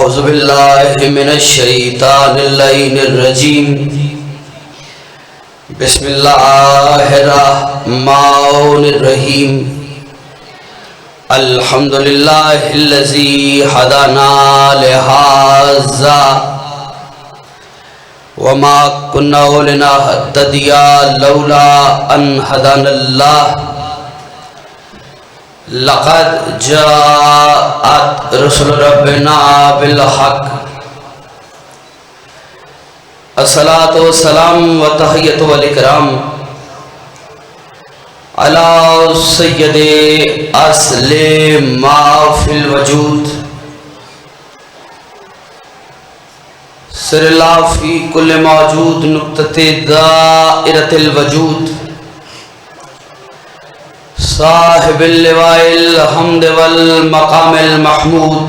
اعوذ باللہ من الشیطان اللعین الرجیم بسم اللہ الرحمن الرحیم الحمدللہ الذی ہدانا لہذا وما كنا لنهتدي لولا ان هدانا الله لقد جاءت رسل ربنا بالحق الصلاة والسلام والتحیۃ والاکرام علی سید اصل ما فی الوجود سر اللہ فی کل موجود نقطۃ دائرۃ الوجود صاحب اللواء الحمد والمقام المحمود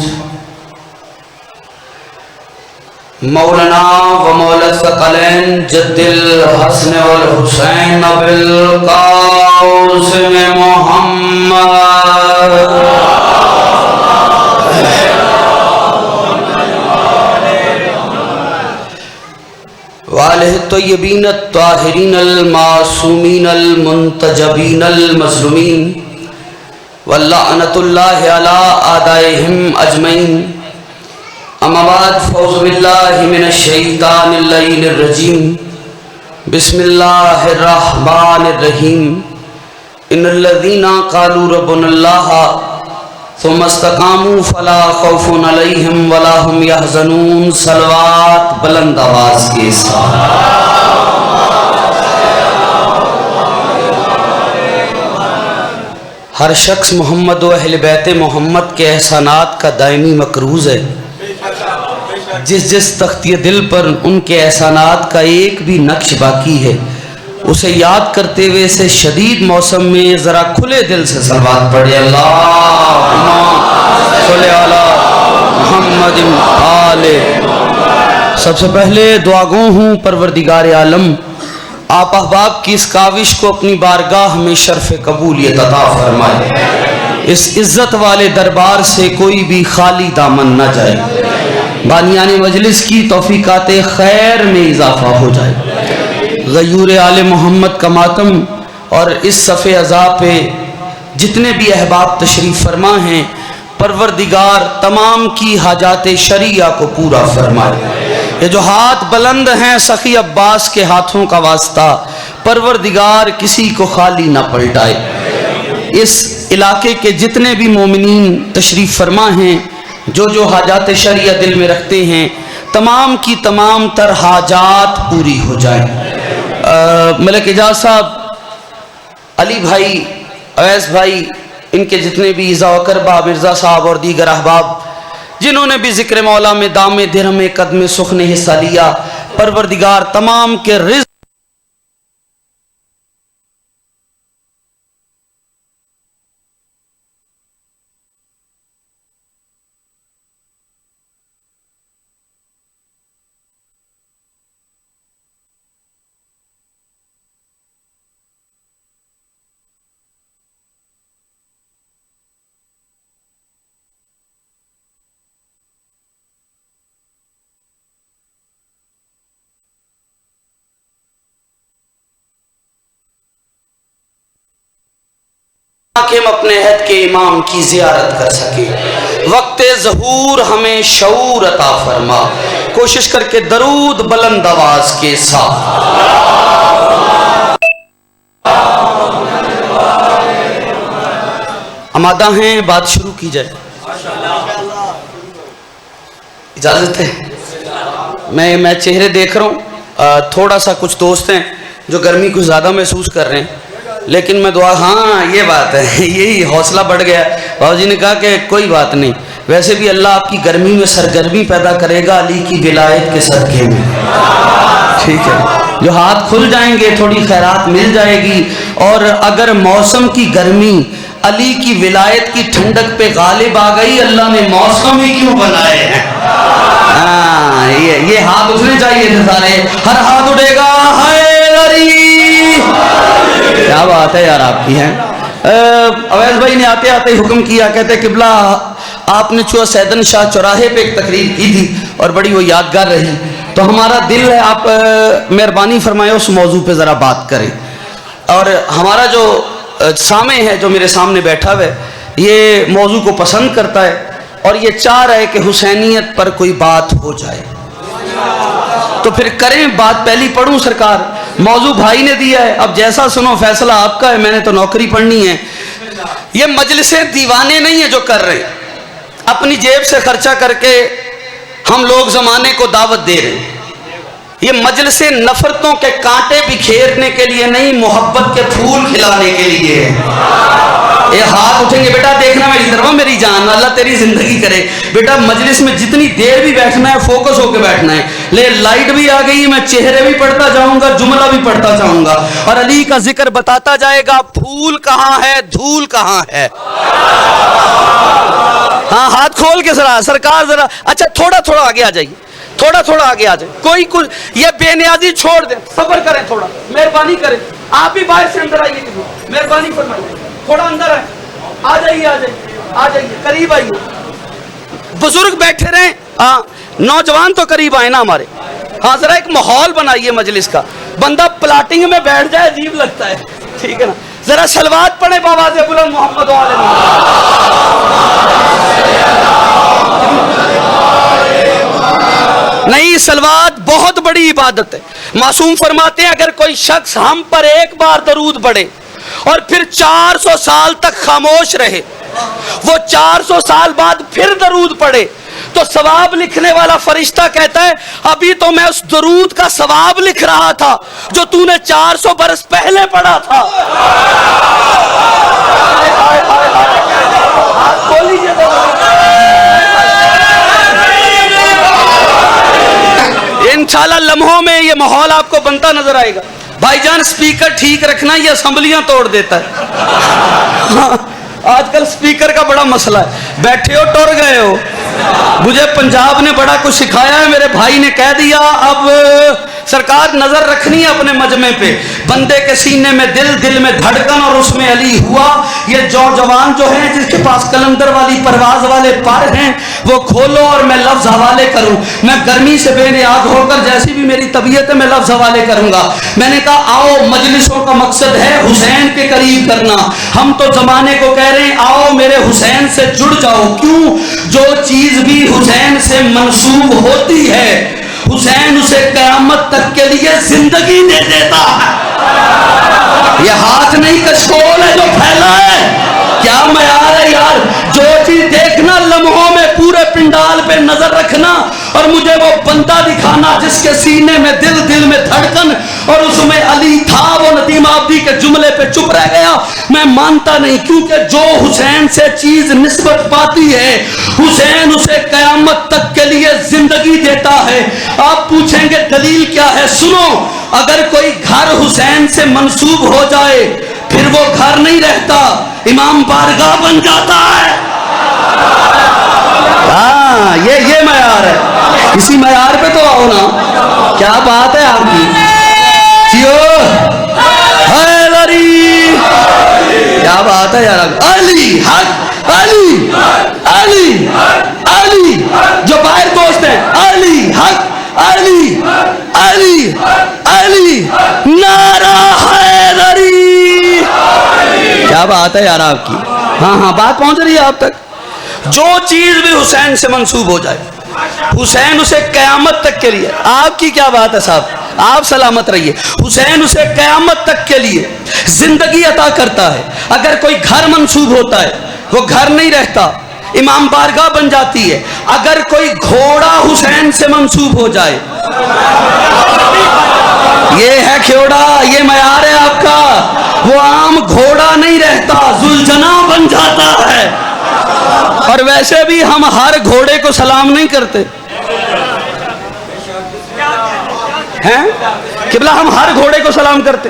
مولانا و مولا الثقلین جد الحسن والحسین بالقاسم محمد وآلہ الطیبین الطاہرین المعصومین المنتجبین المظلومین واللعنۃ اللہ علی اعدائہم اجمعین اما بعد فاعوذ باللہ من الشیطان اللعین الرجیم بسم اللہ الرحمن الرحیم ان الذین قالوا ربنا اللہ ثم استقاموا فلا خوف علیہم ولا هم یحزنون صلوات بلند آواز کے ساتھ ہر شخص محمد و اہل بیت محمد کے احسانات کا دائمی مقروض ہے۔ جس تختی دل پر ان کے احسانات کا ایک بھی نقش باقی ہے اسے یاد کرتے ہوئے سے شدید موسم میں ذرا کھلے دل سے صلوات پڑھے اللہم صلی علی محمد آل۔ سب سے پہلے دعا گو ہوں پروردگار عالم آپ احباب کی اس کاوش کو اپنی بارگاہ میں شرف قبولیت عطا فرمائے، اس عزت والے دربار سے کوئی بھی خالی دامن نہ جائے، بانیان مجلس کی توفیقات خیر میں اضافہ ہو جائے۔ غیور آل محمد کا ماتم اور اس صفِ عزا پہ جتنے بھی احباب تشریف فرما ہیں پروردگار تمام کی حاجات شرعیہ کو پورا فرمائے۔ یہ جو ہاتھ بلند ہیں سخی عباس کے ہاتھوں کا واسطہ پروردگار کسی کو خالی نہ پلٹائے۔ اس علاقے کے جتنے بھی مومنین تشریف فرما ہیں جو حاجات شرعیہ دل میں رکھتے ہیں تمام کی تمام تر حاجات پوری ہو جائیں۔ ملک اعجاز صاحب، علی بھائی، اویس بھائی، ان کے جتنے بھی عزا و کربا، مرزا صاحب اور دیگر احباب جنہوں نے بھی ذکر مولا میں دام درہم قدم سخن حصہ لیا، پروردگار تمام کے رزق کہ ہم اپنے عہد کے امام کی زیارت کر سکیں۔ وقت ظہور ہمیں شعور عطا فرما، کوشش کر کے درود بلند آواز کے ساتھ۔ آمادہ ہیں، بات شروع کی جائے؟ اجازت ہے؟ میں چہرے دیکھ رہا ہوں، تھوڑا سا کچھ دوست ہیں جو گرمی کو زیادہ محسوس کر رہے ہیں، لیکن میں دعا، ہاں یہ بات ہے، یہی حوصلہ بڑھ گیا۔ بابا جی نے کہا کہ کوئی بات نہیں، ویسے بھی اللہ آپ کی گرمی میں سرگرمی پیدا کرے گا علی کی ولایت کے صدقے میں، ٹھیک ہے؟ جو ہاتھ کھل جائیں گے تھوڑی خیرات مل جائے گی، اور اگر موسم کی گرمی علی کی ولایت کی ٹھنڈک پہ غالب آ گئی، اللہ نے موسم ہی کیوں بنائے ہیں؟ یہ ہاتھ اٹھنے چاہیے تھے سارے، ہر ہاتھ اٹھے گا حیدری۔ کیا بات ہے یار آپ کی ہیں۔ اویس بھائی نے آتے آتے حکم کیا، کہتے قبلہ آپ نے سیدن شاہ چوراہے پہ ایک تقریر کی تھی اور بڑی وہ یادگار رہی. تو ہمارا دل ہے آپ مہربانی فرمائے اس موضوع پہ ذرا بات کریں. اور ہمارا جو سامع ہے جو میرے سامنے بیٹھا ہوا ہے یہ موضوع کو پسند کرتا ہے اور یہ چاہ رہا ہے کہ حسینیت پر کوئی بات ہو جائے. تو پھر کریں بات. پہلی پڑھوں سرکار؟ موضوع بھائی نے دیا ہے, اب جیسا سنو فیصلہ آپ کا ہے. میں نے تو نوکری پڑھنی ہے. یہ مجلسیں دیوانے نہیں ہیں جو کر رہے, اپنی جیب سے خرچہ کر کے ہم لوگ زمانے کو دعوت دے رہے ہیں. یہ مجلسیں نفرتوں کے کانٹے بکھیرنے کے لیے نہیں, محبت کے پھول کھلانے کے لیے ہے. یہ ہاتھ اٹھیں گے بیٹا دیکھنا میری طرف, میری جان اللہ تیری زندگی کرے. بیٹا مجلس میں جتنی دیر بھی بیٹھنا ہے فوکس ہو کے بیٹھنا ہے. لے لائٹ بھی آ گئی, میں چہرے بھی پڑھتا جاؤں گا, جملہ بھی پڑھتا جاؤں گا اور علی کا ذکر بتاتا جائے گا. پھول کہاں ہے, دھول کہاں ہے. ہاں ہاتھ کھول کے ذرا سرکار ذرا. اچھا تھوڑا تھوڑا آگے آ جائیے, تھوڑا تھوڑا آگے آ جائے. کوئی کچھ یہ بے نیازی چھوڑ دیں, صبر کریں, تھوڑا مہربانی کریں. آپ بھی باہر سے اندر آئیے, مہربانی فرمائیے, تھوڑا اندر آئے. آ جائیے آ جائیے آ جائیے, قریب آئیے. بزرگ بیٹھے رہیں, ہاں نوجوان تو قریب آئے نا ہمارے. ہاں ذرا ایک ماحول بنائیے مجلس کا. بندہ پلاٹنگ میں بیٹھ جائے عجیب لگتا ہے, ٹھیک ہے نا. ذرا صلوات پڑھیں بآواز بلند محمد والے نہیں. صلوات بہت بڑی عبادت ہے. معصوم فرماتے ہیں اگر کوئی شخص ہم پر ایک بار درود پڑھے اور پھر 400 سال تک خاموش رہے, وہ 400 سال بعد پھر درود پڑھے, تو ثواب لکھنے والا فرشتہ کہتا ہے ابھی تو میں اس درود کا ثواب لکھ رہا تھا جو تو نے 400 برس پہلے پڑھا تھا. انشاءاللہ لمحوں میں یہ ماحول آپ کو بنتا نظر آئے گا. بھائی جان سپیکر ٹھیک رکھنا, یہ اسمبلیاں توڑ دیتا ہے. آج کل سپیکر کا بڑا مسئلہ ہے. بیٹھے ہو ٹر گئے ہو. مجھے پنجاب نے بڑا کچھ سکھایا ہے, میرے بھائی نے کہہ دیا اب سرکار نظر رکھنی ہے اپنے مجمع پہ. بندے کے سینے میں دل, دل میں دھڑکن اور اس میں علی ہوا. یہ جوان جو ہیں جس کے پاس کلندر والی پرواز والے پر ہیں وہ کھولو اور میں لفظ حوالے کروں. میں گرمی سے بے نیاز ہو کر جیسی بھی میری طبیعت ہے میں لفظ حوالے کروں گا. میں نے کہا آؤ, مجلسوں کا مقصد ہے حسین کے قریب کرنا. ہم تو زمانے کو کہہ رہے ہیں آؤ میرے حسین سے جڑ جاؤ. کیوں؟ جو چیز بھی حسین سے منسوب ہوتی ہے حسین اسے قیامت تک کے لیے زندگی دے دیتا ہے. یہ ہاتھ نہیں کشکول ہے جو پھیلا ہے. کیا معیار ہے یار. جو چیز دیکھنا لمحوں میں پورے پنڈال پہ نظر رکھنا اور مجھے وہ بندہ دکھانا جس کے سینے میں دل, دل میں دھڑکن اور اس میں علی تھا. وہ ندیم آبدی کے جملے پہ چپ رہ گیا. میں مانتا نہیں, کیونکہ جو حسین سے چیز نسبت پاتی ہے حسین اسے قیامت تک کے لیے زندگی دیتا ہے. آپ پوچھیں گے دلیل کیا ہے؟ سنو, اگر کوئی گھر حسین سے منسوب ہو جائے پھر وہ گھر نہیں رہتا, امام بارگاہ بن جاتا ہے. ہاں یہ معیار ہے. اسی معیار پہ تو آؤ نا. کیا بات ہے آپ کی. حیدری کیا بات ہے یار. علی حق, علی علی علی. جو باہر دوست ہیں علی حق, علی علی علی, نعرہ حیدری. کیا بات ہے یار آپ کی. ہاں ہاں بات پہنچ رہی ہے آپ تک. جو چیز بھی حسین سے منسوب ہو جائے حسین اسے قیامت تک کے لیے. آپ کی کیا بات ہے صاحب, آپ سلامت رہیے. حسین اسے قیامت تک کے لیے زندگی عطا کرتا ہے. اگر کوئی گھر منسوب ہوتا ہے وہ گھر نہیں رہتا, امام بارگاہ بن جاتی ہے. اگر کوئی گھوڑا حسین سے منسوب ہو جائے, یہ ہے کھیوڑا, یہ معیار ہے آپ کا. وہ عام گھوڑا نہیں رہتا, ذوالجناح بن جاتا ہے. اور ویسے بھی ہم ہر گھوڑے کو سلام نہیں کرتے ہیں قبلہ. ہم ہر گھوڑے کو سلام کرتے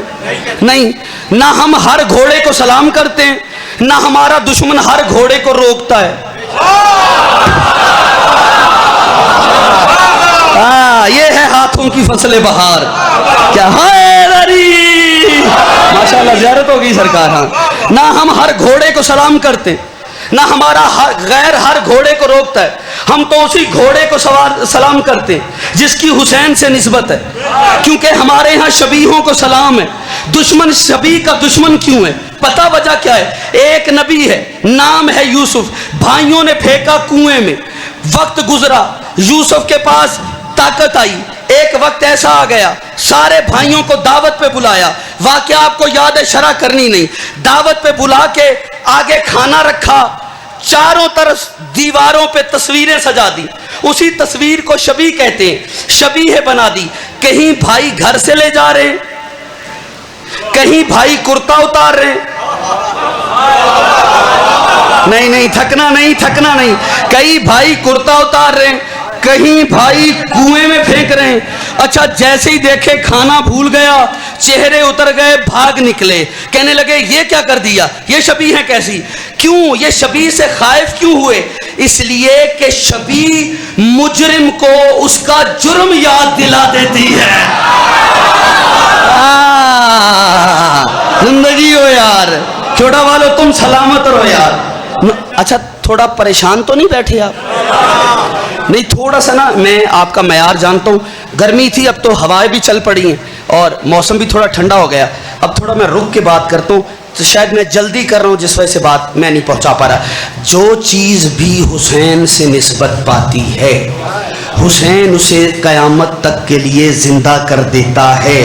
نہیں. نہ ہم ہر گھوڑے کو سلام کرتے ہیں, نہ ہمارا دشمن ہر گھوڑے کو روکتا ہے. یہ ہے ہاتھوں کی فصل بہار. کیا حیدری, ماشاءاللہ زیارت ہوگی سرکار. ہاں, نہ ہم ہر گھوڑے کو سلام کرتے, نہ ہمارا غیر ہر گھوڑے کو روکتا ہے. ہم تو اسی گھوڑے کو سلام کرتے ہیں جس کی حسین سے نسبت ہے, کیونکہ ہمارے ہاں شبیہوں کو سلام ہے. دشمن شبیہ کا دشمن کیوں ہے؟ پتہ وجہ کیا ہے؟ ایک نبی ہے, نام ہے یوسف, بھائیوں نے پھینکا کنویں میں, وقت گزرا, یوسف کے پاس طاقت آئی, ایک وقت ایسا آ گیا سارے بھائیوں کو دعوت پہ بلایا. واقعہ آپ کو یاد ہے, شرح کرنی نہیں. دعوت پہ بلا کے آگے کھانا رکھا, چاروں طرف دیواروں پہ تصویریں سجا دی. اسی تصویر کو شبیہ کہتے ہیں, شبیہ بنا دی. کہیں بھائی گھر سے لے جا رہے ہیں, کہیں بھائی کرتا اتار رہے ہیں, نہیں تھکنا نہیں, کئی بھائی کرتا اتار رہے ہیں, کہیں بھائی کنویں میں پھینک رہے ہیں. اچھا جیسے ہی دیکھے کھانا بھول گیا, چہرے اتر گئے, بھاگ نکلے, کہنے لگے یہ کیا کر دیا, یہ شبیہ ہے کیسی. کیوں یہ شبیہ سے خائف کیوں ہوئے؟ اس لیے کہ شبیہ مجرم کو اس کا جرم یاد دلا دیتی ہے. زندگی ہو یار, چھوٹا والو تم سلامت رہو یار. اچھا تھوڑا پریشان تو نہیں بیٹھے آپ؟ نہیں, تھوڑا سا نا, میں آپ کا معیار جانتا ہوں, گرمی تھی اب تو ہوائیں بھی چل پڑی ہیں اور موسم بھی تھوڑا ٹھنڈا ہو گیا. اب تھوڑا میں رک کے بات کرتا ہوں, تو شاید میں جلدی کر رہا ہوں جس وجہ سے بات میں نہیں پہنچا پا رہا. جو چیز بھی حسین سے نسبت پاتی ہے, حسین اسے قیامت تک کے لیے زندہ کر دیتا ہے.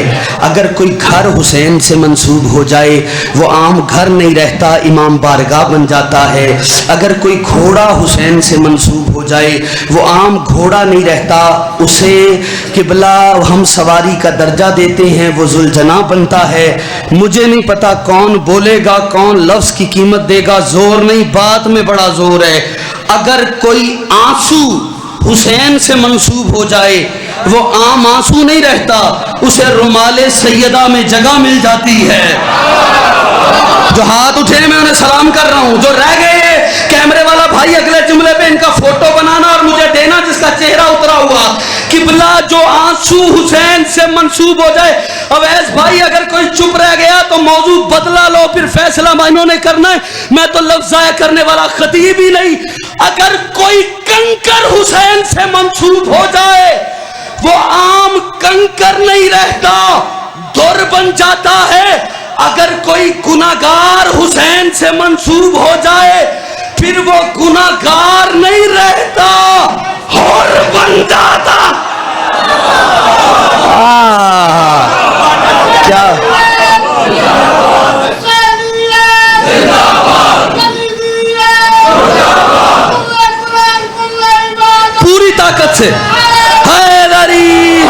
اگر کوئی گھر حسین سے منسوب ہو جائے وہ عام گھر نہیں رہتا, امام بارگاہ بن جاتا ہے. اگر کوئی گھوڑا حسین سے منسوب ہو جائے وہ عام گھوڑا نہیں رہتا, اسے قبلہ ہم سواری کا درجہ دیتے ہیں, وہ ذوالجناح بنتا ہے. مجھے نہیں پتا کون بولے گا, کون لفظ کی قیمت دے گا, زور نہیں, بات میں بڑا زور ہے. اگر کوئی آنسو حسین سے منسوب ہو جائے وہ عام آنسو نہیں رہتا, اسے رومال سیدہ میں جگہ مل جاتی ہے. جو ہاتھ اٹھے میں انہیں سلام کر رہا ہوں, جو رہ گئے کیمرے والا بھائی اگلے جملے پہ ان کا فوٹو بنانا اور مجھے دینا جس کا چہرہ اترا ہوا. قبلہ جو آنسو حسین سے منسوب ہو جائے. اویس بھائی اگر کوئی چپ رہ گیا تو موضوع بدلا لو, پھر فیصلہ مائنوں نے کرنا ہے, میں تو لفظ ضائع کرنے والا خطیب ہی نہیں. اگر کوئی کنکر حسین سے منسوب ہو جائے وہ عام کنکر نہیں رہتا, در بن جاتا ہے. اگر کوئی گناہگار حسین سے منسوب ہو جائے پھر وہ گناہگار نہیں رہتا, اور بن جاتا. کیا پوری طاقت سے حیدری.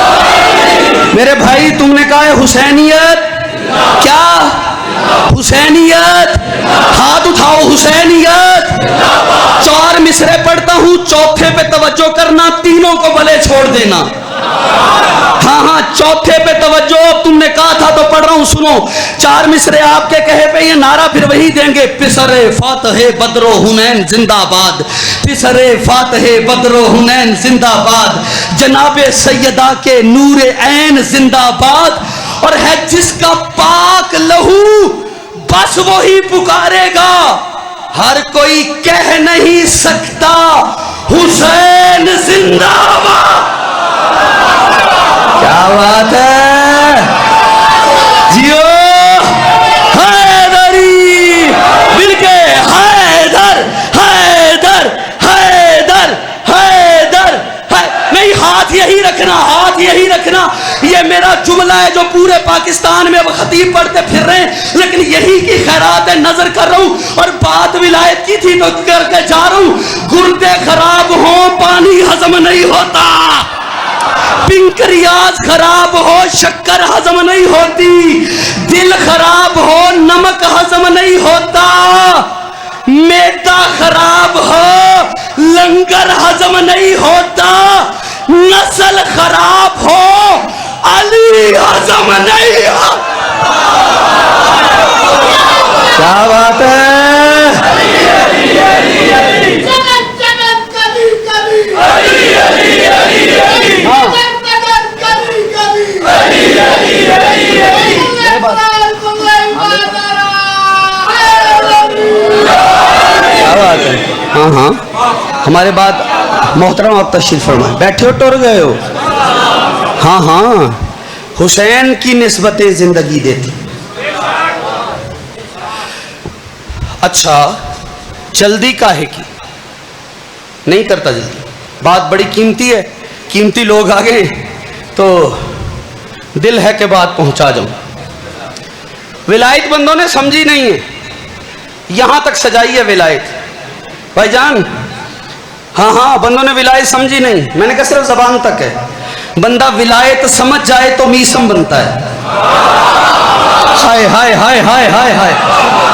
میرے بھائی تم نے کہا ہے حسینیت, کیا حسینیت؟ ہاتھ اٹھاؤ. حسینیت. 4 مصرے پڑھتا ہوں, چوتھے پہ توجہ کرنا, تینوں کو بھلے چھوڑ دینا. ہاں چوتھے پہ توجہ. اب تم نے کہا تھا تو پڑھ رہا ہوں, سنو. 4 مصرے آپ کے کہے پہ یہ نعرہ پھر وہی دیں گے, پسر فاتح بدر و حنین زندہ باد, پسر فاتح بدر و حنین زندہ باد, جناب سیدہ کے نور عین زندہ باد. اور ہے جس کا پاک لہو بس وہی پکارے گا, ہر کوئی کہہ نہیں سکتا حسین زندہ باد. کیا بات ہے جیو, حیدری مل کے حیدر حیدر حیدر حیدر. نہیں, ہاتھ یہی رکھنا, ہاتھ یہی رکھنا. یہ میرا جملہ ہے جو پورے پاکستان میں خطیب پڑھتے پھر رہے ہیں, لیکن یہی کی خیرات ہے, نظر کر رہا ہوں. اور بات ولایت کی تھی تو کر کے جا رہا ہوں. گردے خراب ہوں پانی ہضم نہیں ہوتا, پنکریاز خراب ہو شکر ہضم نہیں ہوتی, دل خراب ہو نمک ہضم نہیں ہوتا, میدا خراب ہو لنگر ہضم نہیں ہوتا, نسل خراب ہو علی ہضم نہیں ہوتا. کیا بات ہے, کیا بات ہے. ہاں ہمارے بعد محترم آپ تشریف فرمائیں. بیٹھے ہو ٹر گئے ہو؟ ہاں ہاں حسین کی نسبتیں زندگی دیتی. اچھا جلدی کاہے کی؟ نہیں کرتا جلدی، بات بڑی قیمتی ہے، قیمتی لوگ آ گئے تو دل ہے کہ بات پہنچا جاؤں. ولایت بندوں نے سمجھی نہیں ہے، یہاں تک سجائی ہے ولایت بھائی جان. ہاں ہاں بندوں نے ولایت سمجھی نہیں، میں نے کہا صرف زبان تک ہے. بندہ ولایت سمجھ جائے تو میسم بنتا ہے. ہائے ہائے ہائے ہائے ہائے ہائے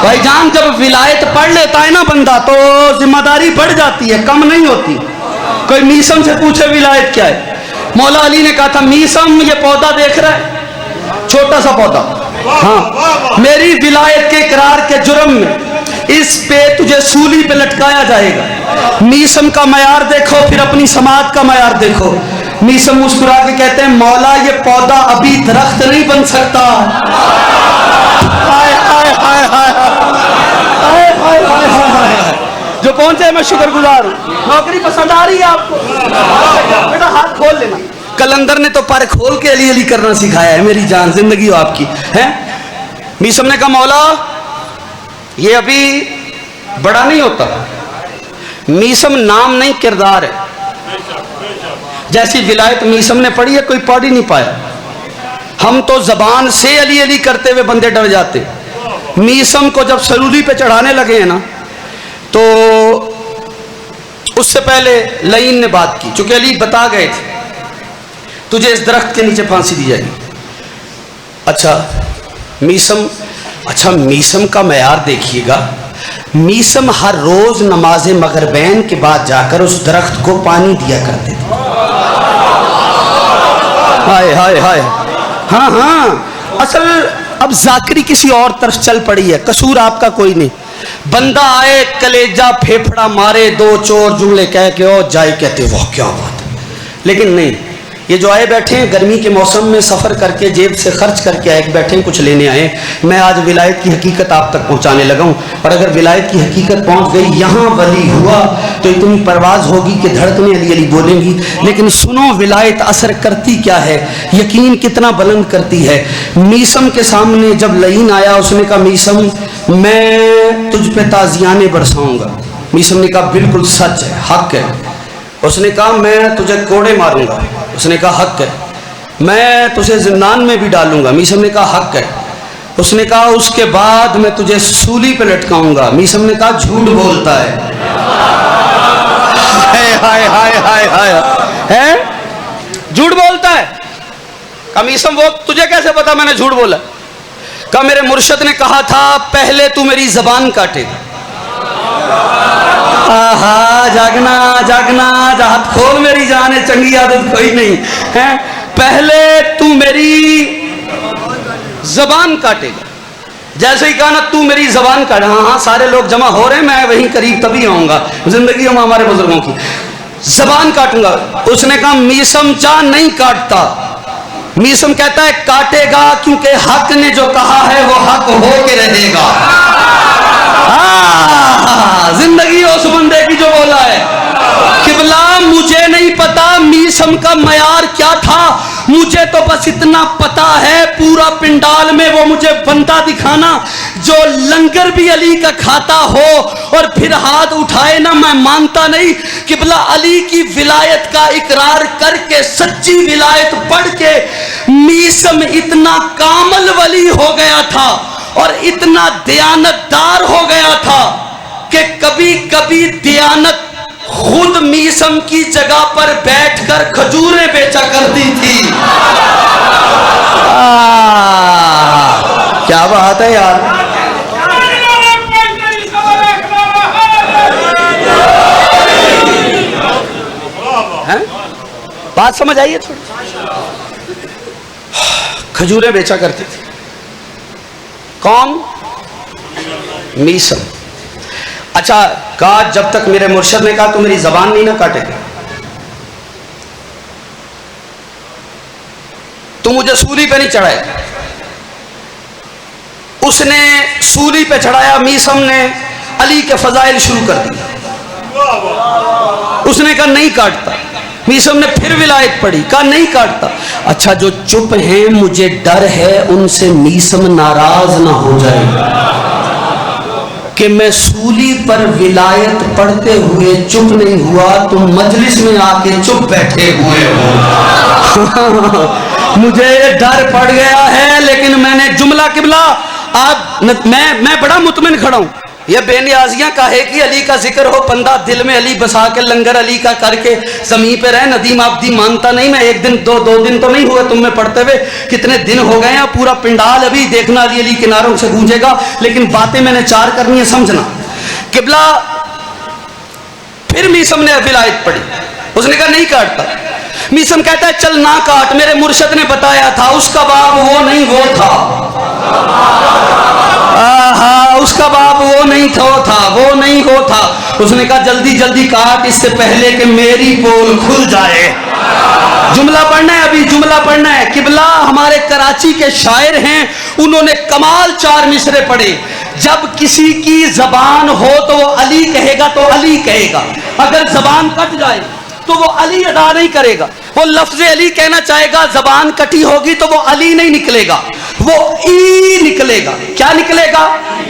بھائی جان، جب ولایت پڑھ لیتا ہے نا بندہ تو ذمہ داری بڑھ جاتی ہے، کم نہیں ہوتی. کوئی میسم سے پوچھے ولایت کیا ہے، مولا علی نے کہا تھا میسم یہ پودا دیکھ رہا ہے، چھوٹا سا پودا، ہاں میری ولایت کے اقرار کے جرم میں اس پہ تجھے سولی پہ لٹکایا جائے گا. میسم کا معیار دیکھو پھر اپنی سماعت کا معیار دیکھو. میسم مسکرا کے کہتے ہیں مولا یہ پودا ابھی درخت نہیں بن سکتا. جو پہنچے میں شکر گزار ہوں. نوکری پسند آ رہی ہے آپ کو؟ بیٹا ہاتھ کھول لینا. کلندر نے تو پر کھول کے علی علی کرنا سکھایا ہے. میری جان زندگی ہو آپ کی ہے. میسم نے کہا مولا یہ ابھی بڑا نہیں ہوتا. میسم نام نہیں کردار ہے. جیسی ولایت میسم نے پڑھی ہے کوئی پڑھ ہی نہیں پایا. ہم تو زبان سے علی علی کرتے ہوئے بندے ڈر جاتے. میسم کو جب سلولی پہ چڑھانے لگے ہیں نا تو اس سے پہلے لعین نے بات کی، چونکہ علی بتا گئے تھے تجھے اس درخت کے نیچے پھانسی دی جائے گی. اچھا میسم کا معیار دیکھیے گا. میسم ہر روز نماز مغربین کے بعد جا کر اس درخت کو پانی دیا کرتے تھے. ہائے ہائے ہائے ہاں ہاں اصل اب ذاکری کسی اور طرف چل پڑی ہے، قصور آپ کا کوئی نہیں. بندہ آئے کلیجہ پھیپھڑا مارے دو چور جملے کہہ کے او جائے کہتے وہ کیا بات ہے. لیکن نہیں، یہ جو آئے بیٹھے ہیں گرمی کے موسم میں سفر کر کے جیب سے خرچ کر کے آئے بیٹھے ہیں کچھ لینے آئے. میں آج ولایت کی حقیقت آپ تک پہنچانے لگا ہوں. اور اگر ولایت کی حقیقت پہنچ گئی یہاں ولی ہوا تو اتنی پرواز ہوگی کہ دھڑکنیں علی علی بولیں گی. لیکن سنو ولایت اثر کرتی کیا ہے، یقین کتنا بلند کرتی ہے. میسم کے سامنے جب لعین آیا اس نے کہا میسم میں تجھ پہ تازیانے برساؤں گا. میسم نے کہا بالکل سچ ہے، حق ہے. اس نے کہا میں تجھے کوڑے ماروں گا. اس نے کہا حق ہے. میں تجھے زندان میں بھی ڈالوں گا. میسم نے کہا حق ہے. اس نے کہا اس کے بعد میں تجھے سولی پہ لٹکاؤں گا. میسم نے کہا جھوٹ بولتا ہے. ہائے ہائے ہائے ہائے جھوٹ بولتا ہے. کہا میسم وہ تجھے کیسے پتا میں نے جھوٹ بولا؟ کہا میرے مرشد نے کہا تھا پہلے تو میری زبان کاٹے گا. آہا جاگنا جاگنا ہاتھ کھول میری جان ہے، چنگی عادت کوئی نہیں ہے. پہلے تو میری زبان کاٹے گا. جیسے ہی کہا نا تو میری زبان کاٹ، ہاں ہاں سارے لوگ جمع ہو رہے ہیں، میں وہیں قریب تبھی آؤں گا. زندگی ہم ہمارے بزرگوں کی زبان کاٹوں گا. اس نے کہا میسم چاہ نہیں کاٹتا. میسم کہتا ہے کاٹے گا کیونکہ حق نے جو کہا ہے وہ حق ہو کے رہے گا. زندگی اس بندے کی جو بولا ہے. قبلہ مجھے نہیں پتا میسم کا معیار کیا تھا، مجھے تو بس اتنا پتا ہے پورا پنڈال میں وہ مجھے بندہ دکھانا جو لنگر بھی علی کا کھاتا ہو اور پھر ہاتھ اٹھائے نا. میں مانتا نہیں. قبلہ علی کی ولایت کا اقرار کر کے سچی ولایت پڑھ کے میسم اتنا کامل ولی ہو گیا تھا اور اتنا دیانتدار ہو گیا تھا کہ کبھی کبھی دیانت خود میسم کی جگہ پر بیٹھ کر کھجوریں بیچا کرتی تھی. کیا بات ہے یار. بات سمجھ آئیے تھوڑی. کھجوریں بیچا کرتی تھی. کون؟ میسم. اچھا کہا جب تک میرے مرشد نے کہا تو میری زبان نہیں نہ کاٹے گا. تو مجھے سولی پہ نہیں چڑھائے. اس نے سولی پہ چڑھایا. میسم نے علی کے فضائل شروع کر دی. اس نے کہا نہیں کاٹتا. میثم نے پھر ولایت پڑھی, کہا نہیں کاٹتا. اچھا جو چپ ہیں مجھے ڈر ہے ان سے میثم ناراض نہ ہو جائے کہ میں سولی پر ولایت پڑھتے ہوئے چپ نہیں ہوا, تم مجلس میں آ کے چپ بیٹھے ہوئے ہو. مجھے ڈر پڑ گیا ہے, لیکن میں نے جملہ قبلہ آپ میں بڑا مطمئن کھڑا ہوں. یہ بے نیازیاں کہے کہ علی کا ذکر ہو, بندہ دل میں علی بسا کے لنگر علی کا کر کے زمین پہ رہے. ندیم آبدی مانتا نہیں, میں ایک دن دو دن تو نہیں ہوئے تم میں پڑھتے ہوئے, کتنے دن ہو گئے ہیں, پورا پنڈال ابھی دیکھنا علی علی کناروں سے گونجے گا. لیکن باتیں میں نے چار کرنی ہے, سمجھنا. قبلہ پھر میثم نے ولایت پڑھی, اس نے کہا نہیں کاٹتا. میثم کہتا ہے چل نہ کاٹ, میرے مرشد نے بتایا تھا اس کا باپ وہ نہیں وہ تھا. اس کا باپ وہ نہیں تھا, وہ نہیں وہ تھا. اس نے کہا جلدی جلدی کاٹ اس سے پہلے کہ میری پول کھل جائے. جملہ پڑھنا ہے, ابھی جملہ پڑھنا ہے. قبلہ ہمارے کراچی کے شاعر ہیں, انہوں نے کمال 4 مصرے پڑھے. جب کسی کی زبان ہو تو وہ علی کہے گا تو علی کہے گا, اگر زبان کٹ جائے تو وہ علی ادا نہیں کرے گا. وہ لفظ علی کہنا چاہے گا, زبان کٹی ہوگی تو وہ علی نہیں نکلے گا, وہ ای نکلے گا. کیا نکلے گا؟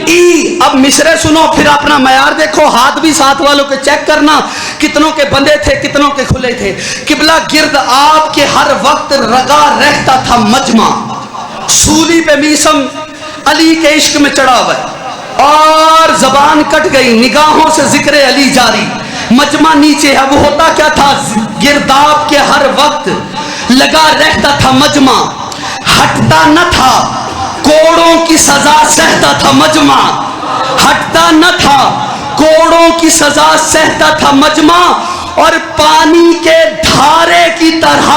ای. اب مصرے سنو, پھر اپنا معیار دیکھو, ہاتھ بھی ساتھ والوں کے چیک کرنا, کتنوں کے بندے تھے کتنوں کے کھلے تھے. قبلہ گرد آپ کے ہر وقت رگا رہتا تھا مجمع. سولی پہ میثم علی کے عشق میں چڑھا ہوا ہے, اور زبان کٹ گئی, نگاہوں سے ذکر علی جاری, مجمع نیچے ہے. وہ ہوتا کیا تھا؟ گرداب کے ہر وقت لگا رہتا تھا مجمع, ہٹتا نہ تھا کوڑوں کی سزا سہتا تھا مجمع, ہٹتا نہ تھا کوڑوں کی سزا سہتا تھا مجمع, اور پانی کے دھارے کی طرح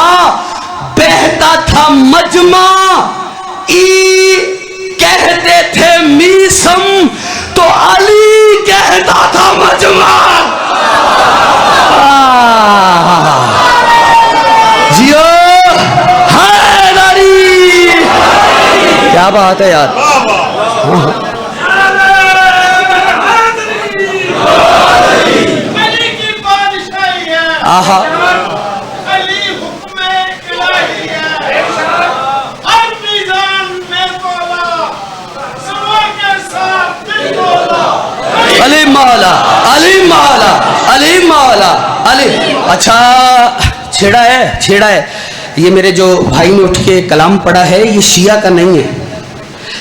بہتا تھا مجمع. کہتے تھے میثم تو علی کہتا تھا مجمع. جیو حیدری, کیا بات ہے یار. آہا علی مولا, علی مولا, علی مولا, علی. اچھا چھیڑا ہے. یہ میرے جو بھائی نے اٹھ کے کلام پڑھا ہے, یہ شیعہ کا نہیں ہے,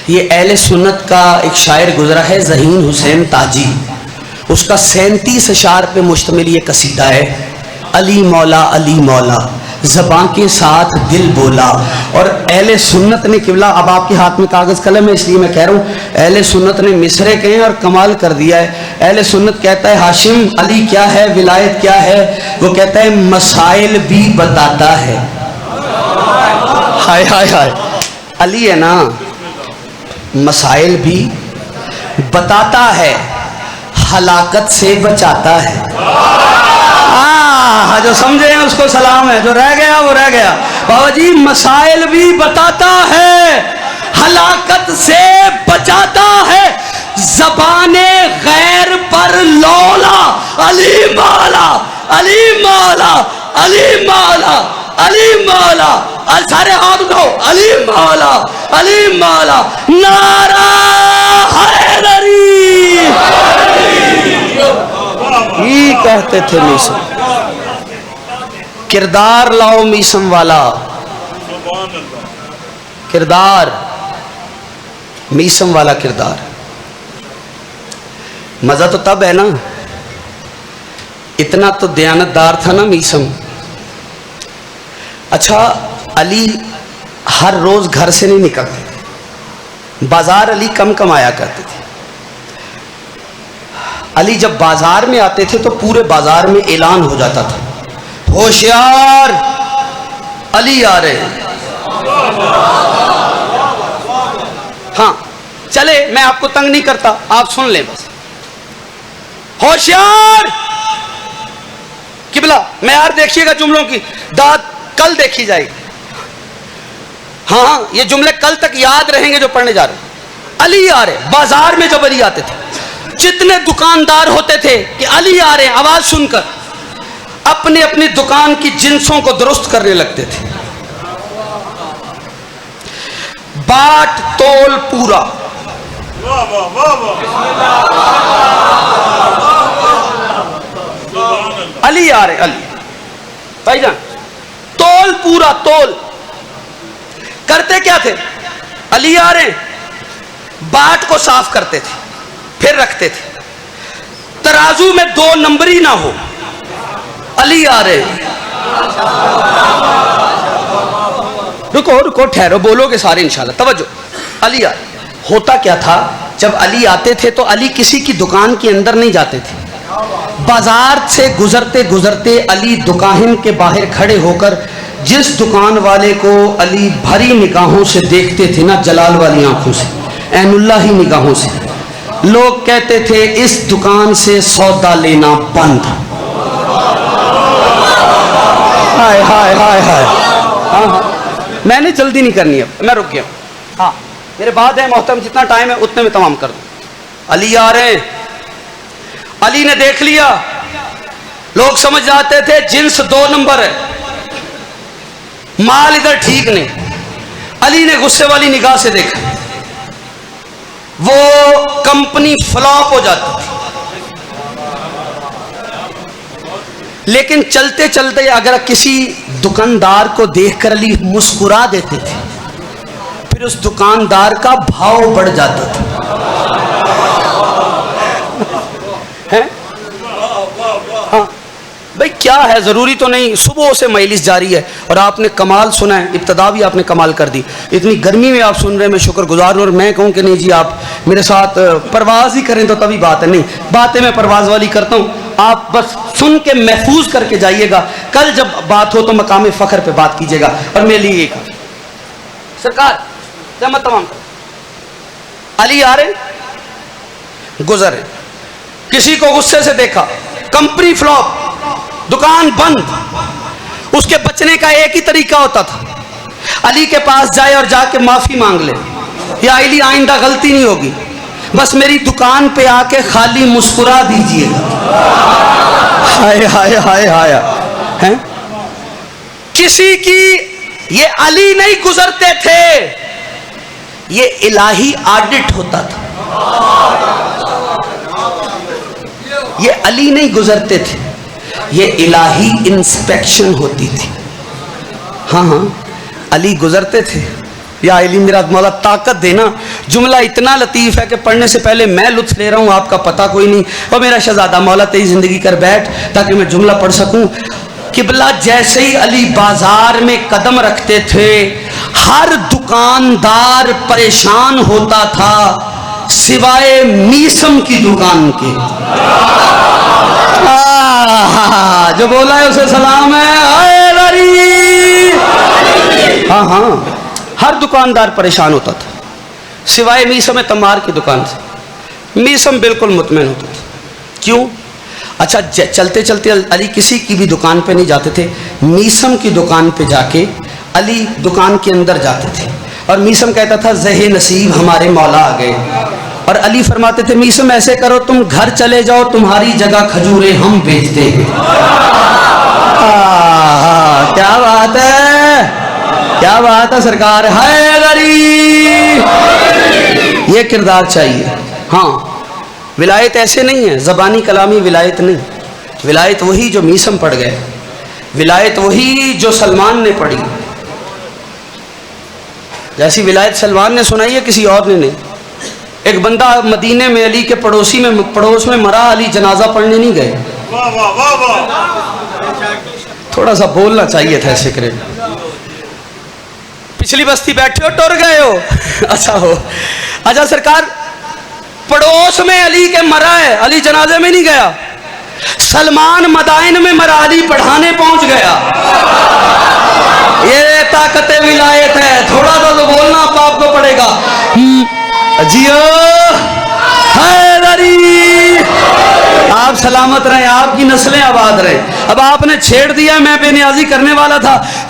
یہ اہل سنت کا ایک شاعر گزرا ہے ذہین حسین تاجی, اس کا 37 اشعار پہ مشتمل یہ قصیدہ ہے. علی مولا علی مولا, زبان کے ساتھ دل بولا. اور اہل سنت نے قبلہ, اب آپ کے ہاتھ میں کاغذ قلم ہے اس لیے میں کہہ رہا ہوں, اہل سنت نے مصرے کہیں اور کمال کر دیا ہے. اہل سنت کہتا ہے ہاشم علی کیا ہے, ولایت کیا ہے, وہ کہتا ہے مسائل بھی بتاتا ہے. ہائے ہائے ہائے, علی ہے نا, مسائل بھی بتاتا ہے, ہلاکت سے بچاتا ہے. جو سمجھے ہیں اس کو سلام ہے, جو رہ گیا وہ رہ گیا. بابا جی مسائل بھی بتاتا ہے, ہلاکت سے بچاتا ہے, زبان غیر پر لولا. علی مولا, علی مولا, علی مولا, علی مولا. سارے ہاتھ اٹھاؤ, علی مولا, علی مولا. نعرہ حیدری. یہ کہتے تھے میثم. کردار لاؤ میثم والا, کردار میثم والا کردار. مزہ تو تب ہے نا, اتنا تو دیانتدار تھا نا میثم. اچھا علی ہر روز گھر سے نہیں نکلتے, بازار علی کم کم آیا کرتے تھے. علی جب بازار میں آتے تھے تو پورے بازار میں اعلان ہو جاتا تھا, ہوشیار علی آ رہے ہیں. ہاں چلے, میں آپ کو تنگ نہیں کرتا, آپ سن لیں بس. ہوشیار. قبلہ معیار دیکھیے گا جملوں کی, داد کل دیکھی جائے گی. ہاں یہ جملے کل تک یاد رہیں گے جو پڑھنے جا رہے ہیں. علی آ رہے, بازار میں جب علی آتے تھے جتنے دکاندار ہوتے تھے کہ علی آ رہے ہیں، آواز سن کر اپنی اپنی دکان کی جنسوں کو درست کرنے لگتے تھے. باٹ تول پورا، علی آ رہے، علی بھائی جان تول پورا تول. کرتے کیا تھے؟ علی آ رہے باٹ کو صاف کرتے تھے پھر رکھتے تھے. ترازو میں 2 نمبری نہ ہو، علی آ رہے. رکو رکو ٹھہرو، بولو گے سارے انشاءاللہ، توجہ. علی آ رہے. ہوتا کیا تھا جب علی آتے تھے تو علی کسی کی دکان کے اندر نہیں جاتے تھے. بازار سے گزرتے گزرتے علی دکان کے باہر کھڑے ہو کر جس دکان والے کو علی بھری نگاہوں سے دیکھتے تھے نا، جلال والی آنکھوں سے، عین اللہ ہی نگاہوں سے، لوگ کہتے تھے اس دکان سے سودا لینا بند. ہائے ہائے ہائے ہائے. ہاں ہاں میں نے جلدی نہیں کرنی، اب میں رک گیا ہوں. ہاں میرے بعد ہے محترم، جتنا ٹائم ہے اتنے میں تمام کر دوں. علی آ رہے ہیں. علی نے دیکھ لیا، لوگ سمجھ جاتے تھے جنس 2 نمبر ہے، مال ادھر ٹھیک نہیں. علی نے غصے والی نگاہ سے دیکھا، وہ کمپنی فلاپ ہو جاتی تھی. لیکن چلتے چلتے اگر کسی دکاندار کو دیکھ کر علی مسکرا دیتے تھے، پھر اس دکاندار کا بھاؤ بڑھ جاتا تھا. ہاں بھئی کیا ہے، ضروری تو نہیں. صبح سے مجلس جاری ہے اور آپ نے کمال سنا ہے، ابتدا بھی آپ نے کمال کر دی. اتنی گرمی میں آپ سن رہے ہیں، میں شکر گزار ہوں. اور میں کہوں کہ نہیں جی آپ میرے ساتھ پرواز ہی کریں تو تبھی بات ہے. نہیں، باتیں میں پرواز والی کرتا ہوں، آپ بس سن کے محفوظ کر کے جائیے گا. کل جب بات ہو تو مقام فخر پہ بات کیجیے گا. اور میرے لیے یہ کہا سرکار جمع تمام کر. علی آ رہے گزرے، کسی کو غصے سے دیکھا، کمپنی فلاپ، دکان بند. اس کے بچنے کا ایک ہی طریقہ ہوتا تھا، علی کے پاس جائے اور جا کے معافی مانگ لے، یا علی آئندہ غلطی نہیں ہوگی، بس میری دکان پہ آ کے خالی مسکرا دیجیے گا. ہائے ہائے ہائے ہائے. کسی کی یہ علی نہیں گزرتے تھے، یہ الہی آڈٹ ہوتا تھا. یہ علی نہیں گزرتے تھے، یہ الہی انسپیکشن ہوتی تھی. ہاں ہاں علی گزرتے تھے. یا علی میرا مولا طاقت دینا. جملہ اتنا لطیف ہے کہ پڑھنے سے پہلے میں لطف لے رہا ہوں، آپ کا پتہ کوئی نہیں. اور میرا شہزادہ مولا تیری زندگی کر بیٹھ تاکہ میں جملہ پڑھ سکوں. قبلہ جیسے ہی علی بازار میں قدم رکھتے تھے، ہر دکاندار پریشان ہوتا تھا سوائے میسم کی دکان کے. جو بولا ہے اسے سلام ہے. ہاں ہاں ہر دکاندار پریشان ہوتا تھا سوائے میسم تمار کی دکان سے. میسم بالکل مطمئن ہوتا تھا. کیوں؟ اچھا چلتے چلتے علی کسی کی بھی دکان پہ نہیں جاتے تھے، میسم کی دکان پہ جا کے علی دکان کے اندر جاتے تھے اور میسم کہتا تھا زہ نصیب ہمارے مولا آ گئے. اور علی فرماتے تھے میسم ایسے کرو تم گھر چلے جاؤ، تمہاری جگہ کھجوریں ہم بیچتے ہیں. کیا بات ہے، کیا بات ہے سرکار. حیدری یہ کردار چاہیے. ہاں ولایت ایسے نہیں ہے، زبانی کلامی ولایت نہیں. ولایت وہی جو میسم پڑھ گئے، ولایت وہی جو سلمان نے پڑھی. جیسی ولایت سلمان نے سنائی ہے کسی اور نے نہیں. ایک بندہ مدینے میں علی کے پڑوس میں مرا، علی جنازہ پڑھنے نہیں گئے. تھوڑا سا بولنا چاہیے تھا اس فکر میں. پچھلی بستی بیٹھے ہو ٹر گئے ہو. اچھا ہو. اچھا سرکار پڑوس میں علی کے مرا ہے، علی جنازے میں نہیں گیا. سلمان مدائن میں مرا، علی پڑھانے پہنچ گیا. یہ طاقت ولایت ہے. تھوڑا سا تو بولنا آپ کو پڑے گا. جیو حیدری، آپ سلامت رہیں، آپ کی نسلیں آباد رہیں. اب آپ نے چھیڑ دیا، میں بے نیازی کرنے والا تھا.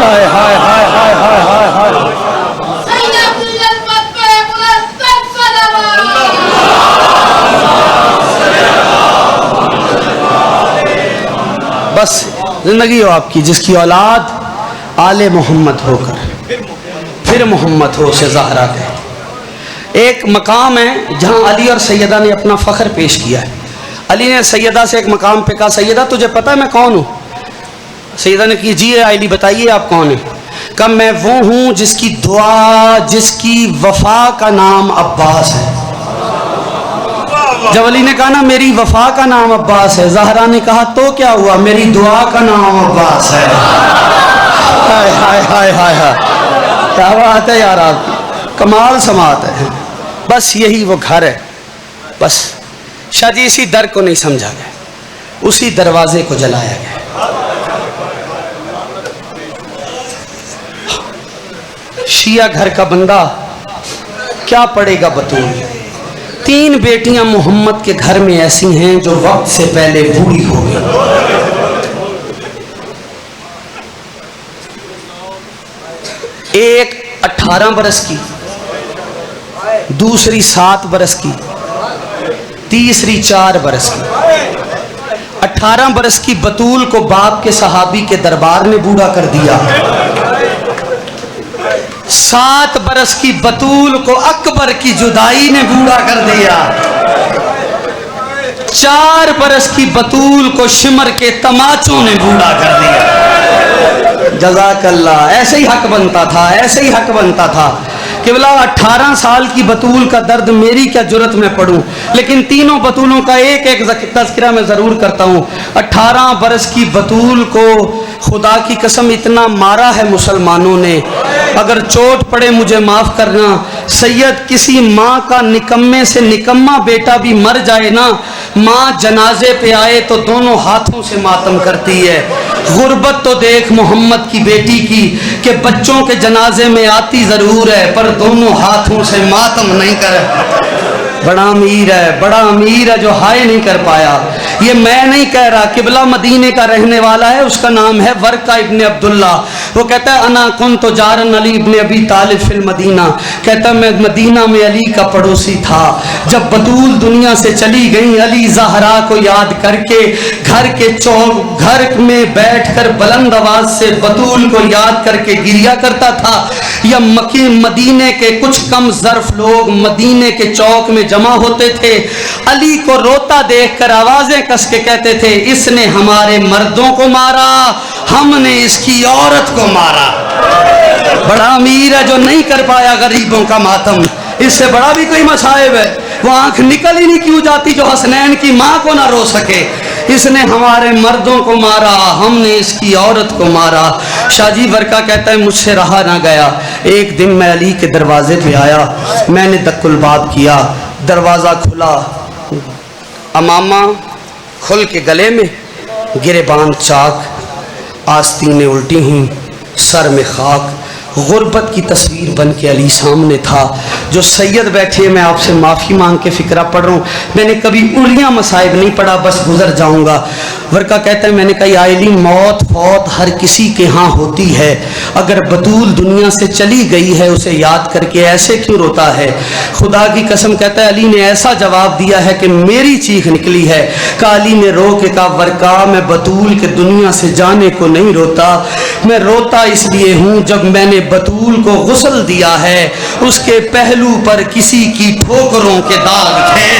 ہائے ہائے ہائے ہائے ہائے ہائے ہائے. بس زندگی ہو آپ کی جس کی اولاد آل محمد ہو کر پھر محمد ہو سے زہرا ہے. ایک مقام ہے جہاں علی اور سیدہ نے اپنا فخر پیش کیا ہے. علی نے سیدہ سے ایک مقام پہ کہا سیدہ تجھے پتہ ہے میں کون ہوں؟ سیدہ نے کی جی علی بتائیے آپ کون ہیں؟ کہ میں وہ ہوں جس کی دعا جس کی وفا کا نام عباس ہے. جب علی نے کہا نا میری وفا کا نام عباس ہے، زہرا نے کہا تو کیا ہوا میری دعا کا نام عباس ہے. ہائے ہائے ہائے ہائے ہائے کیا بات ہے یار، آپ کمال سماعت ہے. بس یہی وہ گھر ہے. بس شاہ جی اسی در کو نہیں سمجھا گیا، اسی دروازے کو جلایا گیا. شیعہ گھر کا بندہ کیا پڑے گا بطول. 3 بیٹیاں محمد کے گھر میں ایسی ہیں جو وقت سے پہلے بوڑھی ہو گئی. ایک 18 برس کی، دوسری 7 برس کی، تیسری 4 برس کی. 18 برس کی بطول کو باپ کے صحابی کے دربار نے بوڑھا کر دیا. 7 برس کی بطول کو اکبر کی جدائی نے بوڑھا کر دیا. 4 برس کی بطول کو شمر کے تماچوں نے بوڑھا کر دیا. جزاک اللہ. ایسے ہی حق بنتا تھا، ایسے ہی حق بنتا تھا کہ بلا 18 سال کی بطول کا درد میری کیا جرت میں پڑوں، لیکن تینوں بطولوں کا ایک ایک تذکرہ میں ضرور کرتا ہوں. 18 برس کی بطول کو خدا کی قسم اتنا مارا ہے مسلمانوں نے، اگر چوٹ پڑے مجھے معاف کرنا. سید کسی ماں کا نکمے سے نکما بیٹا بھی مر جائے نا، ماں جنازے پہ آئے تو دونوں ہاتھوں سے ماتم کرتی ہے. غربت تو دیکھ محمد کی بیٹی کی کہ بچوں کے جنازے میں آتی ضرور ہے پر دونوں ہاتھوں سے ماتم نہیں کر. بڑا امیر ہے، بڑا امیر ہے جو ہائے نہیں کر پایا. یہ میں نہیں کہہ رہا، قبلہ مدینے کا رہنے والا ہے، اس کا نام ہے ورقہ ابن عبداللہ. وہ کہتا ہے انا کنت جارن علی ابن ابی طالب فی المدینہ، کہتا ہے میں مدینہ میں علی کا پڑوسی تھا. جب بطول دنیا سے چلی گئی علی زہرا کو یاد کر کے گھر کے چوک گھر میں بیٹھ کر بلند آواز سے بطول کو یاد کر کے گریا کرتا تھا. یا مدینے کے کچھ کم ظرف لوگ مدینے کے چوک میں جمع ہوتے تھے، علی کو روتا دیکھ کر آوازیں کس کے کہتے تھے اس نے ہمارے مردوں کو مارا، ہم نے اس کی عورت کو مارا. بڑا امیر ہے جو نہیں کر پایا غریبوں کا ماتم. اس سے بڑا بھی کوئی مصائب ہے. وہ آنکھ نکل ہی نہیں کیوں جاتی جو حسنین کی ماں کو نہ رو سکے. اس نے ہمارے مردوں کو مارا، ہم نے اس کی عورت کو مارا. شاہ جی ورقہ کہتا ہے مجھ سے رہا نہ گیا. ایک دن میں علی کے دروازے پہ آیا، میں نے دق الباب کیا، دروازہ کھلا، امامہ کھل کے گلے میں، گریبان چاک، آستینیں الٹی ہیں، سر میں خاک. غربت کی تصویر بن کے علی سامنے تھا. جو سید بیٹھے میں آپ سے معافی مانگ کے فکرہ پڑھ رہا ہوں، میں نے کبھی انگلیاں مصائب نہیں پڑھا، بس گزر جاؤں گا. ورقہ کہتا ہے میں نے کہا یا علی موت فوت ہر کسی کے ہاں ہوتی ہے، اگر بطول دنیا سے چلی گئی ہے اسے یاد کر کے ایسے کیوں روتا ہے؟ خدا کی قسم کہتا ہے علی نے ایسا جواب دیا ہے کہ میری چیخ نکلی ہے. کہ علی نے رو کے کہا ورقہ میں بطول کے دنیا سے جانے کو نہیں روتا، میں روتا اس لیے ہوں جب میں نے بطول کو غسل دیا ہے اس کے پہلو پر کسی کی ٹھوکروں کے داغ تھے.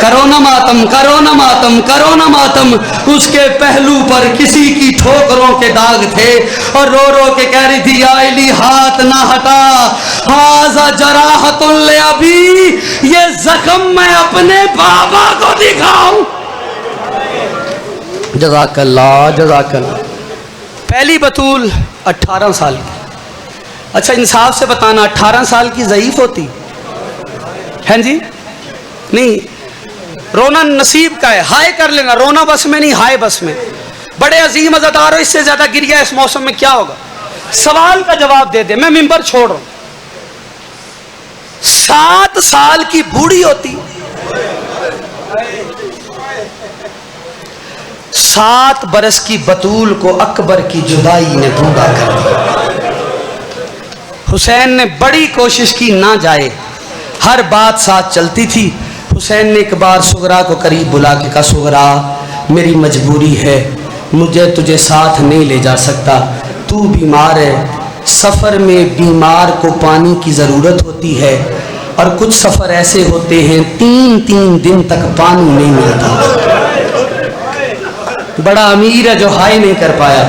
کرو نہ ماتم، کرو نہ ماتم، کرو نہ ماتم. اس کے پہلو پر کسی کی ٹھوکروں کے داغ تھے اور رو رو کے کہہ رہی تھی یا علی ہاتھ نہ ہٹا، ھذا جراحۃ لابی، یہ زخم میں اپنے بابا کو دکھاؤں. جزاک اللہ، جزاک اللہ. پہلی بطول 18 سال کی. اچھا انصاف سے بتانا 18 سال کی ضعیف ہوتی ہیں جی؟ نہیں، رونا نصیب کا ہے. ہائے کر لینا، رونا بس میں نہیں، ہائے بس میں. بڑے عظیم عزادار ہو، اس سے زیادہ گریا اس موسم میں کیا ہوگا؟ سوال کا جواب دے دے، میں ممبر چھوڑ رہا ہوں. 7 سال کی بوڑھی ہوتی، 7 برس کی بطول کو اکبر کی جدائی نے بوڑھا کر دیا۔ حسین نے بڑی کوشش کی نہ جائے، ہر بات ساتھ چلتی تھی۔ حسین نے ایک بار سغرا کو قریب بلا کے کہا سغرا میری مجبوری ہے، مجھے تجھے ساتھ نہیں لے جا سکتا، تو بیمار ہے، سفر میں بیمار کو پانی کی ضرورت ہوتی ہے اور کچھ سفر ایسے ہوتے ہیں 3 دن تک پانی نہیں ملتا۔ بڑا امیر ہے جو ہائی نہیں کر پایا،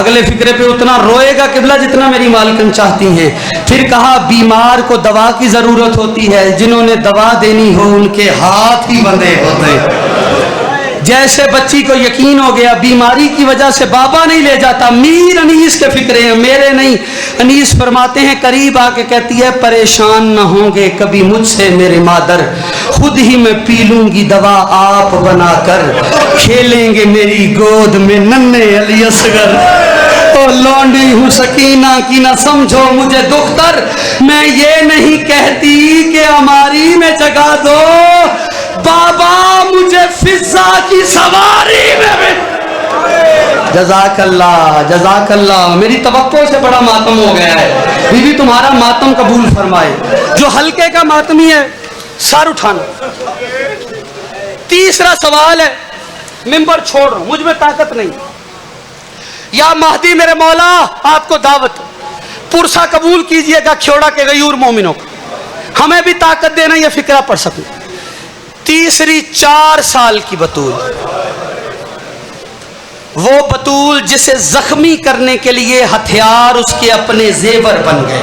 اگلے فکرے پہ اتنا روئے گا قبلہ جتنا میری مالکن چاہتی ہیں۔ پھر کہا بیمار کو دوا کی ضرورت ہوتی ہے، جنہوں نے دوا دینی ہو ان کے ہاتھ ہی بندھے ہوتے ہیں۔ جیسے بچی کو یقین ہو گیا بیماری کی وجہ سے بابا نہیں لے جاتا، میر انیس کے فکرے ہیں میرے نہیں۔ انیس فرماتے ہیں قریب آ کے کہتی ہے پریشان نہ ہوں گے کبھی مجھ سے میرے مادر، خود ہی میں پی لوں گی دوا آپ بنا کر، کھیلیں گے میری گود میں ننھے علی اصغر۔ تو لونڈی ہوں سکینہ کی نہ سمجھو مجھے دختر، میں یہ نہیں کہتی کہ ہماری میں جگہ دو، بابا مجھے فضا کی سواری میں بھی۔ جزاک اللہ جزاک اللہ، میری توقع سے بڑا ماتم ہو گیا ہے، بی بی تمہارا ماتم قبول فرمائے۔ جو ہلکے کا ماتمی ہے سر اٹھانا۔ تیسرا سوال ہے، ممبر چھوڑ رہا ہوں، مجھ میں طاقت نہیں، یا مہدی میرے مولا آپ کو دعوت، پرسا قبول کیجئے گا کھیوڑا کے غیور مومنوں کو، ہمیں بھی طاقت دینا یہ فکرہ پڑھ سکوں۔ تیسری 4 سال کی بطول، وہ بطول جسے زخمی کرنے کے لیے ہتھیار اس کے اپنے زیور بن گئے۔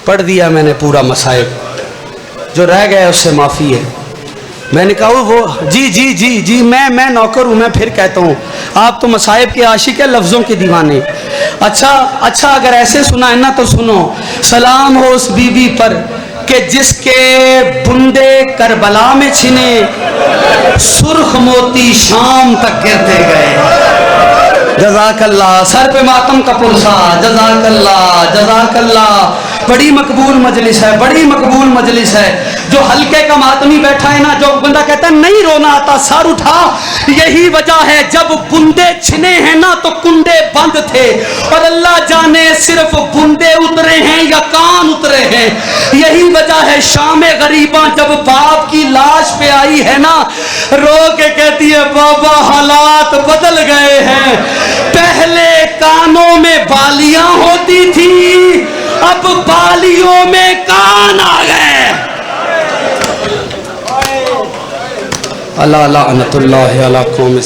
پڑھ دیا میں نے پورا مصائب، جو رہ گیا اس سے معافی ہے۔ میں نے کہا وہ جی میں نوکر ہوں، میں پھر کہتا ہوں آپ تو مصائب کے عاشق ہیں، لفظوں کے دیوانے۔ اچھا اگر ایسے سنا ہے نا تو سنو، سلام ہو اس بی بی پر کہ جس کے بندے کربلا میں چھنے، سرخ موتی شام تک گرتے گئے۔ جزاک اللہ، سر پہ ماتم کا پرسا، جزاک اللہ جزاک اللہ۔ بڑی مقبول مجلس ہے، بڑی مقبول مجلس ہے۔ جو ہلکے کا ماتمی بیٹھا ہے نا، جو بندہ کہتا ہے نہیں رونا آتا سر اٹھا، یہی وجہ ہے جب بندے چھنے ہیں نا تو کنڈے بند تھے، اور اللہ جانے صرف بندے اترے ہیں یا کان اترے ہیں۔ یہی وجہ ہے شام غریباں جب باپ کی لاش پہ آئی ہے نا، رو کے کہتی ہے بابا حالات بدل گئے ہیں، پہلے کانوں میں بالیاں ہوتی تھی، اب بالیوں میں کان آ گئے۔ اللہ لعنت اللہ علی قوم